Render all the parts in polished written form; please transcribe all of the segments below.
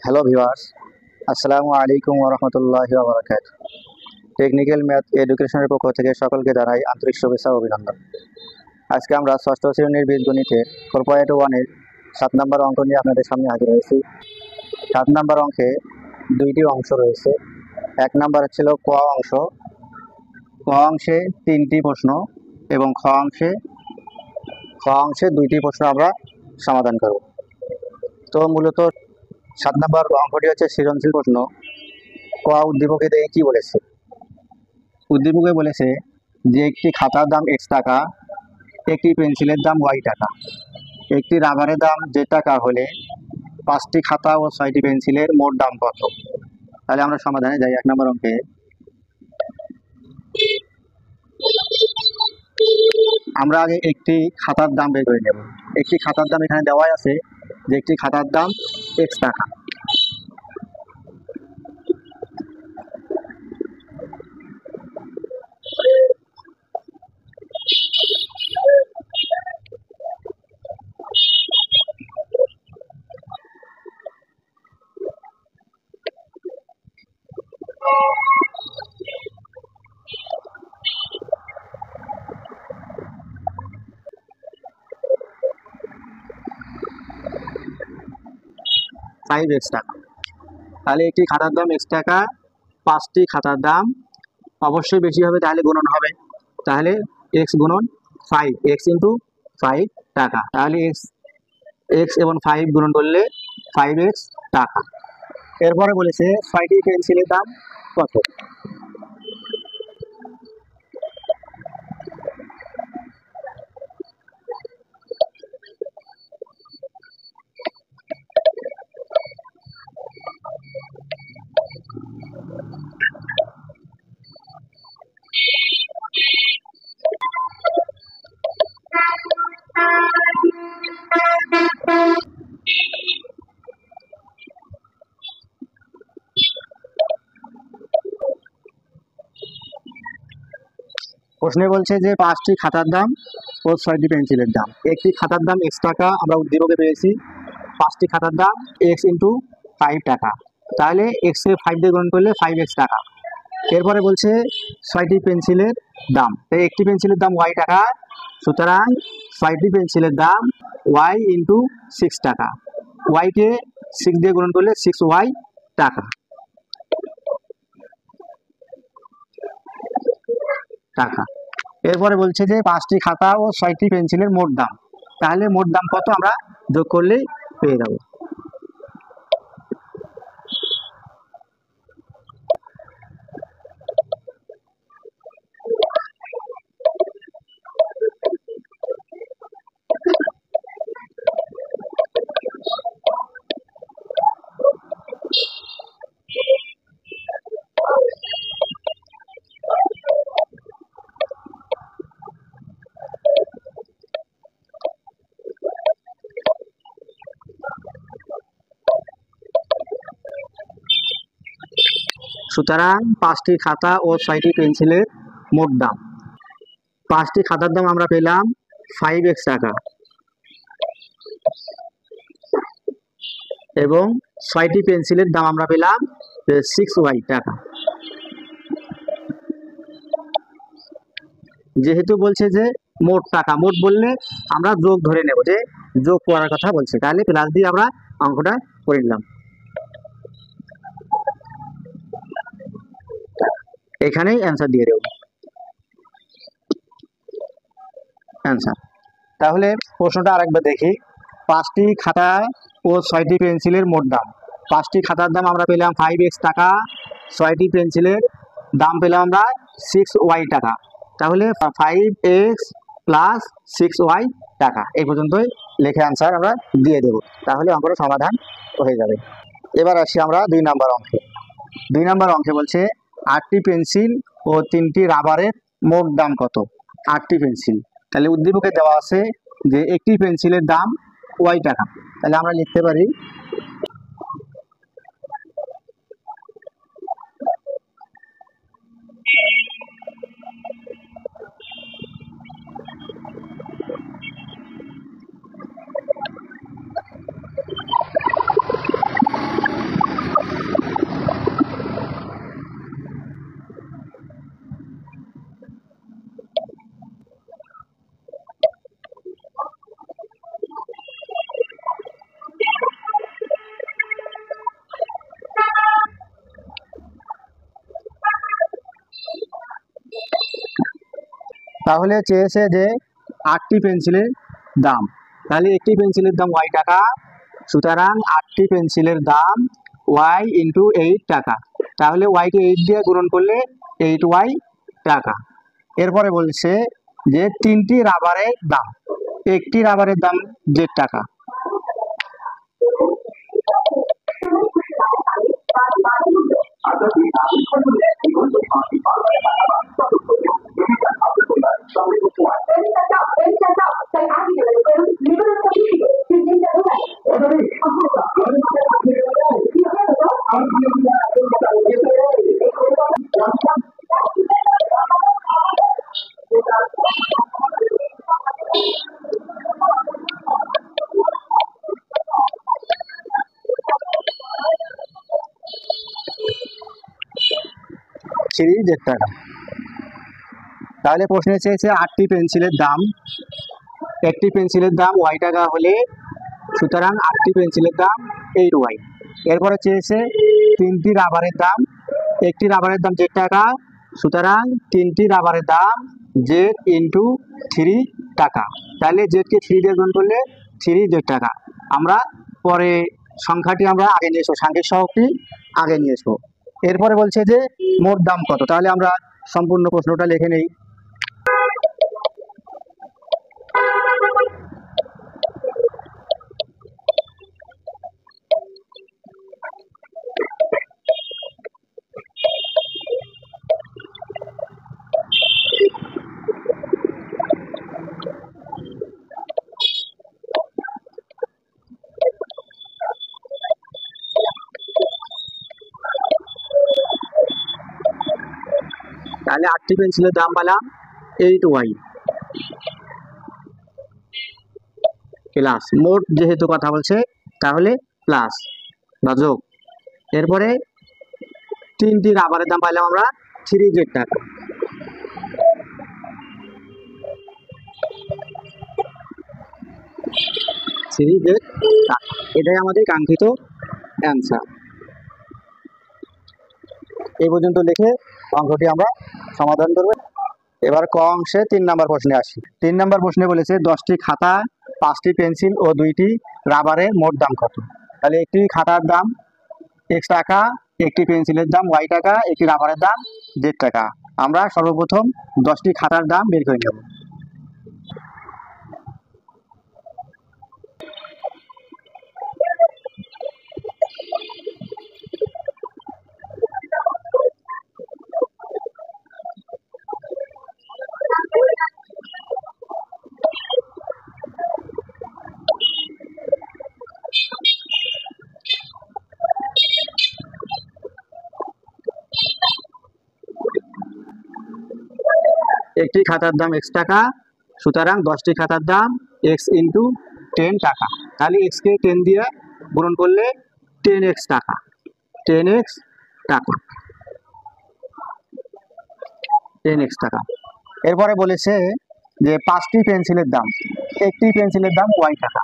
Hello viewers, আসসালামু আলাইকুম ওয়া রাহমাতুল্লাহি ওয়া বারাকাতুহু। টেকনিক্যাল ম্যাথ এডুকেশনের পক্ষ থেকে সকলকে জানাই আন্তরিক শুভেচ্ছা ও অভিনন্দন। আজকে আমরা ষষ্ঠ শ্রেণীর বীজগণিতের 4.1 এর 7 নম্বর অঙ্ক নিয়ে আপনাদের সামনে হাজির হয়েছি। 7 নম্বর অঙ্কে দুইটি অংশ রয়েছে। এক নম্বর ছিল ক অংশ। ক অংশে 3টি প্রশ্ন এবং খ অংশে 2টি প্রশ্ন আমরা সমাধান করব। তো মূলত 7 নম্বর অঙ্কটি হচ্ছে সৃজনশীল প্রশ্ন। ক উদ্দীপকে দিয়ে কি বলেছে? উদ্দীপকে বলেছে যে একটি খাতার দাম x টাকা, একটি পেন্সিলের দাম y টাকা, একটি রাবারের দাম z টাকা হলে 5টি খাতা ও 6টি পেন্সিলের মোট দাম কত? তাহলে আমরা সমাধানে যাই। 1 নম্বর অঙ্কে আমরা আগে একটি খাতার দাম বের করে নেব। একটি খাতার দাম এখানে দেওয়াই আছে যে একটি খাতার দাম x টাকা। x টাকা। তাহলে একটি খাতার দাম x টাকা, 5টি খাতার দাম অবশ্যই বেশি হবে, তাহলে গুণন হবে। তাহলে x গুণন 5, x ইন্টু 5 টাকা। তাহলে x এবং 5 গুণন করলে 5x টাকা। এরপরে বলেছে 6টি পেন্সিলের দাম কত? প্রশ্নে বলছে যে 5টি খাতার দাম ও 6টি পেন্সিলের দাম। একটি খাতার দাম x টাকা, আমরা উদ্দীপকে পেয়েছি 5টি খাতার দাম x ইন্টু 5 টাকা। তাহলে x কে 5 দিয়ে গুণ করলে 5x টাকা। এরপরে বলছে 6টি পেন্সিলের দাম, তাই একটি পেন্সিলের দাম y টাকা, সুতরাং 6টি পেন্সিলের দাম y ইন্টু 6 টাকা। y কে 6 দিয়ে গুণ করলে 6y টাকা। এরপরে বলছে যে 5টি খাতা ও 6টি পেন্সিলের মোট দাম। তাহলে মোট দাম কত আমরা যোগ করলেই পেয়ে যাব। সুতরাং 5টি খাতা ও 6টি পেন্সিলের মোট দাম। 5টি খাতার দাম আমরা পেলাম 5x টাকা এবং 6টি পেন্সিলের দাম আমরা পেলাম 6y টাকা। যেহেতু বলছে যে মোট টাকা, মোট বললে আমরা যোগ ধরে নেব, যে যোগ করার কথা বলছে, তাহলে প্লাস দিয়ে আমরা অঙ্কটা করে নিলাম। এখানেই অ্যান্সার দিয়ে দেব অ্যান্সার। তাহলে প্রশ্নটা আরেকবার দেখি। 5টি খাতা ও 6টি পেন্সিলের মোট দাম। 5টি খাতার দাম আমরা পেলাম 5x টাকা, 6টি পেন্সিলের দাম পেলাম আমরা 6y টাকা। তাহলে 5x প্লাস 6y টাকা, এই পর্যন্তই লিখে অ্যান্সার আমরা দিয়ে দেব। তাহলে অঙ্কটা সমাধান হয়ে যাবে। এবার আসি আমরা 2 নম্বর অঙ্কে। 2 নম্বর অঙ্কে বলছে 8টি পেন্সিল ও 3টি রাবারের মোট দাম কত? 8টি পেন্সিল, তাহলে উদ্দীপকে দেওয়া আছে যে একটি পেন্সিলের দাম y টাকা। তাহলে আমরা লিখতে পারি তাহলে চেয়েছে যে 8টি পেন্সিলের দাম, তাহলে একটি পেন্সিলের দাম y টাকা, সুতরাং 8টি পেন্সিলের দাম y ইন্টু 8 টাকা। তাহলে y কে 8 দিয়ে গুণন করলে 8y টাকা। এরপরে বলছে যে 3টি রাবারের দাম, একটি রাবারের দাম z টাকা। z টাকা। তাহলে প্রশ্নে চেয়েছে 8টি পেন্সিলের দাম, একটি পেন্সিলের দাম y টাকা হলে সুতরাং 8টি পেন্সিলের দাম 8y। এরপরে চেয়েছে 3টি রাবারের দাম, একটি রাবারের দাম z টাকা, সুতরাং 3টি রাবারের দাম z ইন্টু 3 টাকা। তাহলে z কে 3 দিয়ে গুণ করলে 3z টাকা। আমরা পরে সংখ্যাটি আমরা আগে নিয়ে আসবো, সাংখ্যিক সহগটি আগে নিয়ে আসবো। এরপরে বলছে যে মোট দাম কত, তাহলে আমরা সম্পূর্ণ প্রশ্নটা লিখে নেই। তাহলে 8টি পেন্সিলের দাম পেলাম 8y প্লাস, মোট যেহেতু কথা বলছে তাহলে প্লাস বা যোগ। এরপরে 3টি রাবারের দাম পাইলাম আমরা 3z টাকা। এটাই আমাদের কাঙ্ক্ষিত অ্যান্সার। এই পর্যন্ত লিখে অঙ্কটি আমরা সমাধান করব। এবার ক অংশে 3 নম্বর প্রশ্নে আসি। 3 নম্বর প্রশ্নে বলেছে 10টি খাতা, 5টি পেন্সিল ও 2টি রাবারের মোট দাম কত। তাহলে একটি খাতার দাম x টাকা, একটি পেন্সিলের দাম y টাকা, একটি রাবারের দাম z টাকা। আমরা সর্বপ্রথম 10টি খাতার দাম বের করে নেব। একটি খাতার দাম x টাকা, সুতরাং 10টি খাতার দাম x ইন্টু 10 টাকা। তাহলে x কে 10 দিয়ে গুণন করলে 10x টাকা, 10x টাকা, 10x টাকা। এরপরে বলেছে যে 5টি পেন্সিলের দাম, একটি পেন্সিলের দাম y টাকা।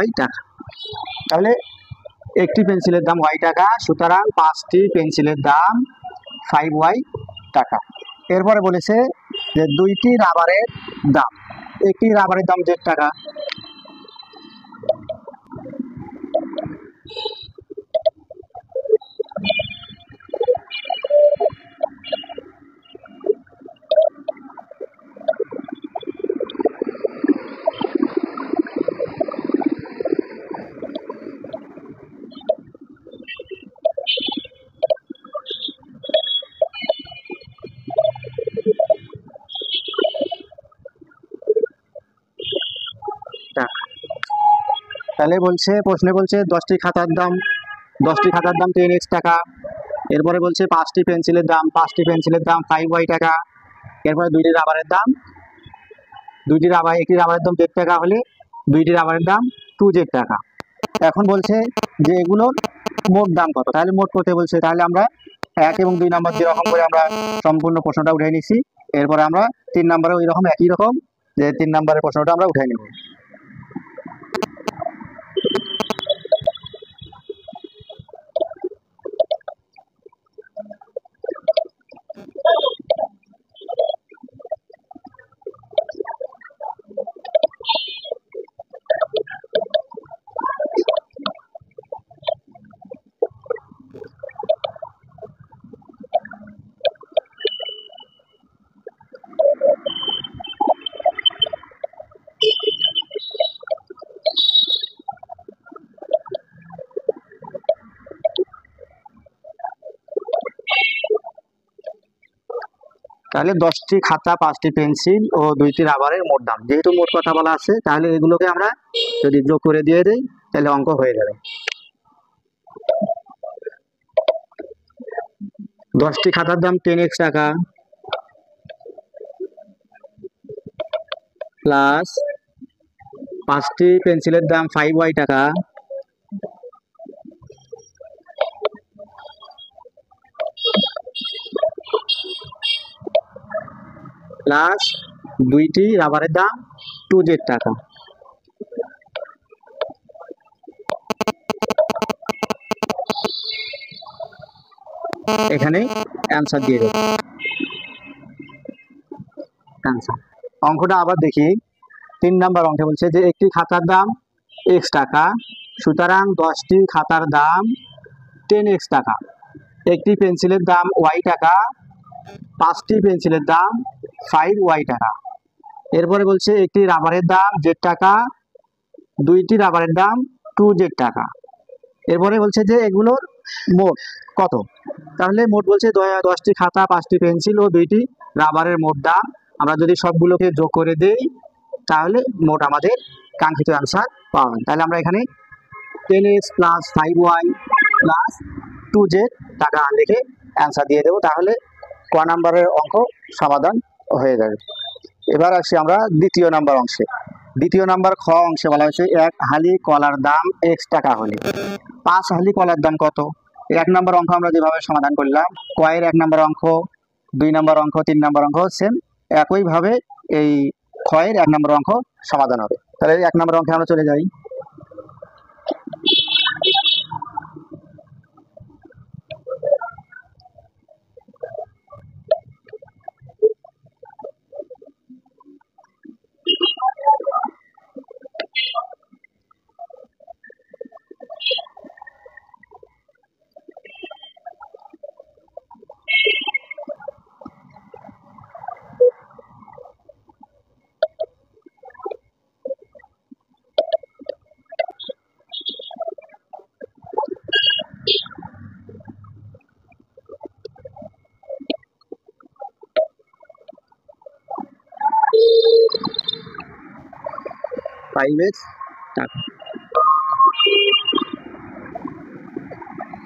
y টাকা। তাহলে একটি পেন্সিলের দাম y টাকা, সুতরাং 5টি পেন্সিলের দাম 5y টাকা। এরপরে বলেছে যে 2টি রাবারের দাম, একটি রাবারের দাম z টাকা, তাহলে বলছে প্রশ্নে বলছে 10টি খাতার দাম 10টি খাতার দাম 10x টাকা, এরপরে বলছে পাঁচটি পেন্সিলের দাম 5y টাকা। এরপরে একটি রাবারের দাম z টাকা হলে দুইটি রাবারের দাম 2z টাকা। এখন বলছে যে এগুলোর মোট দাম কত, তাহলে মোট করতে বলছে, তাহলে আমরা 1 এবং 2 নম্বর যেরকম করে আমরা সম্পূর্ণ প্রশ্নটা উঠে নিছি, এরপরে আমরা 3 নম্বরে ওই রকম একই রকম যে 3 নম্বরের প্রশ্নটা আমরা উঠে নেব। তাহলে 10টি খাতা, 5টি পেন্সিল ও 2টি রাবারের মোট দাম, যেহেতু মোট কথা বলা আছে তাহলে এগুলোকে আমরা যদি যোগ করে দিয়ে দেই তাহলে অঙ্ক হয়ে যাবে। 10টি খাতার দাম 10x টাকা প্লাস 5টি পেন্সিলের দাম 5y টাকা প্লাস 2টি রাবারের দাম 2z টাকা। এখানে অ্যান্সার দিয়ে দেব। অঙ্কটা আবার দেখি। 3 নাম্বার অঙ্কে বলছে যে একটি খাতার দাম x টাকা, সুতরাং 10টি খাতার দাম 10x টাকা। একটি পেন্সিলের দাম y টাকা, 5টি পেন্সিলের দাম 5y টাকা। এরপরে বলছে একটি রাবারের দাম z টাকা, 2টি রাবারের দাম 2z টাকা। এরপরে বলছে যে এগুলোর মোট কত, তাহলে মোট বলছে 10টি খাতা, 5টি পেন্সিল ও 2টি রাবারের মোট দাম আমরা যদি সবগুলোকে যোগ করে দেই তাহলে মোট আমাদের কাঙ্ক্ষিত অ্যান্সার পাওয়া। তাহলে আমরা এখানে 10x plus 5y plus 2z টাকা লিখে অ্যান্সার দিয়ে দেবো, তাহলে ক নাম্বারের অঙ্ক সমাধান হয়ে যাবে। এবার আসি আমরা দ্বিতীয় নাম্বার অংশে। দ্বিতীয় নাম্বার খ অংশে বলা হয়েছে 1 হালি কলার দাম x টাকা হলে 5 হালি কলার দাম কত। 1 নম্বর অঙ্ক আমরা যেভাবে সমাধান করলাম, কয়ের 1 নম্বর অঙ্ক, 2 নম্বর অঙ্ক, 3 নম্বর অঙ্ক সেম একইভাবে এই ক্ষয়ের 1 নম্বর অঙ্ক সমাধান হবে। তাহলে 1 নম্বর অঙ্কে আমরা চলে যাই।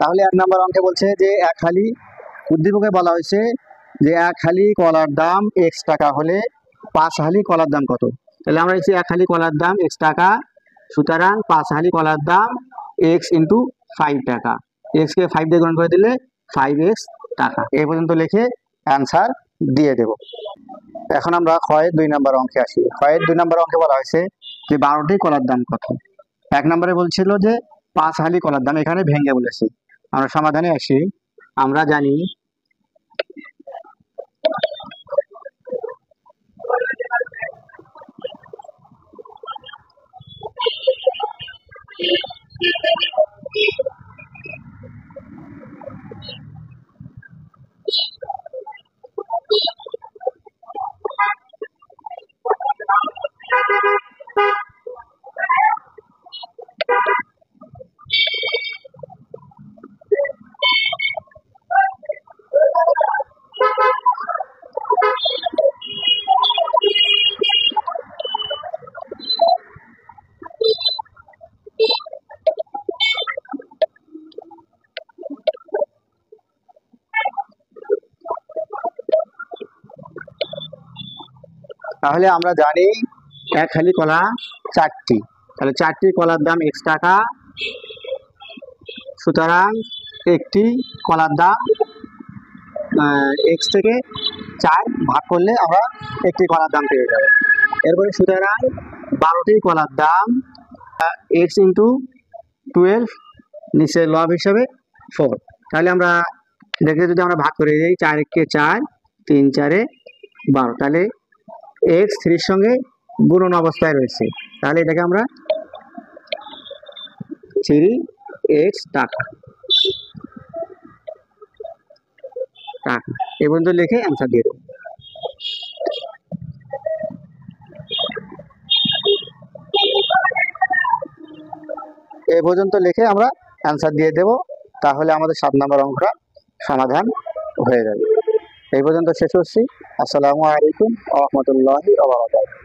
তাহলে 1 নম্বর অঙ্কে বলছে যে 1 হালি উদ্দীপকে বলা হয়েছে যে 1 হালি কলার দাম x টাকা হলে 5 হালি কলার দাম কত। তাহলে আমরা লিখছি 1 হালি কলার দাম x টাকা, সুতরাং 5 হালি কলার দাম x ইন্টু 5 টাকা। x কে 5 দিয়ে গুণ করে দিলে 5x টাকা। এই পর্যন্ত লিখে অ্যান্সার দিয়ে দেব। এখন আমরা ক্ষয়ের 2 নম্বর অঙ্কে আসি। ক্ষয়ের 2 নম্বর অঙ্কে বলা হয়েছে যে 12টি কলার দাম কত। 1 নম্বরে বলছিল যে 5 হালি কলার দাম, এখানে ভেঙে বলেছি। আমরা সমাধানে আসি। আমরা জানি তাহলে আমরা জানি এক হালি কলা 4টি, তাহলে 4টি কলার দাম x টাকা। সুতরাং একটি কলার দাম x থেকে 4 ভাগ করলে আমরা একটি কলার দাম পেয়ে যাব। এরপরে সুতরাং 12টি কলার দাম x ইন্টু 12, নিচে লব হিসাবে 4। তাহলে আমরা দেখে যদি আমরা ভাগ করে দিই 4 × 4, 3 × 4 = 12, তাহলে x 3 সঙ্গে গুণন অবস্থায় রয়েছে, তাহলে এটাকে আমরা 3x টাকা এ পর্যন্ত লিখে অ্যান্সার দিয়ে দেবো। এ পর্যন্ত লিখে আমরা অ্যান্সার দিয়ে দেব, তাহলে আমাদের 7 নম্বর অঙ্কটা সমাধান হয়ে যাবে। এই পর্যন্ত শেষ করছি। আসসালামু আলাইকুম ওয়া রাহমাতুল্লাহি ওয়া বারাকাতুহু।